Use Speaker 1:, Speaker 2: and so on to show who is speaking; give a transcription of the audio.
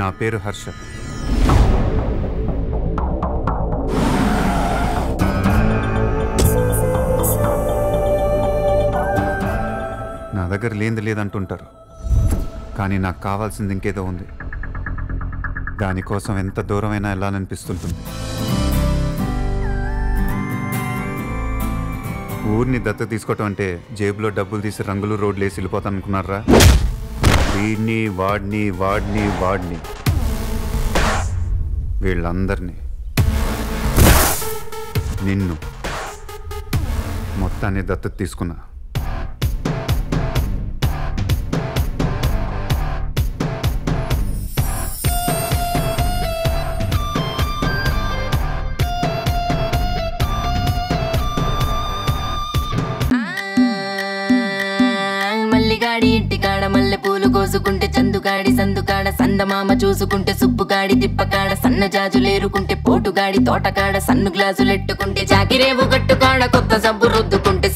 Speaker 1: నా పేరు హర్ష. నా దగ్గర లేనిది లేదంటుంటారు, కానీ నాకు కావాల్సింది ఇంకేదో ఉంది. దానికోసం ఎంత దూరమైనా వెళ్ళాలనిపిస్తుంటుంది. ఊరిని దత్తత తీసుకోవటం అంటే జేబులో డబ్బులు తీసి రంగులు రోడ్లు వేసి వెళ్ళిపోతాను అనుకున్నారా? వీడిని వాడిని వాడిని వాడిని వీళ్ళందరినీ, నిన్ను మొత్తాన్ని దత్తత తీసుకున్నా.
Speaker 2: మల్లిగాడి ఇంటికాడ మల్లె పూలు కోసుకుంటే చందుగాడి సందుకాడ సందమామ చూసుకుంటే సుబ్బుగాడి తిప్పకాడ సన్న జాజులేరుకుంటే పోటుగాడి తోటకాడ సన్ను గ్లాసులెట్టుకుంటే జాకిరేవు గట్టుకాడ కొత్త సబ్బు రుద్దుకుంటే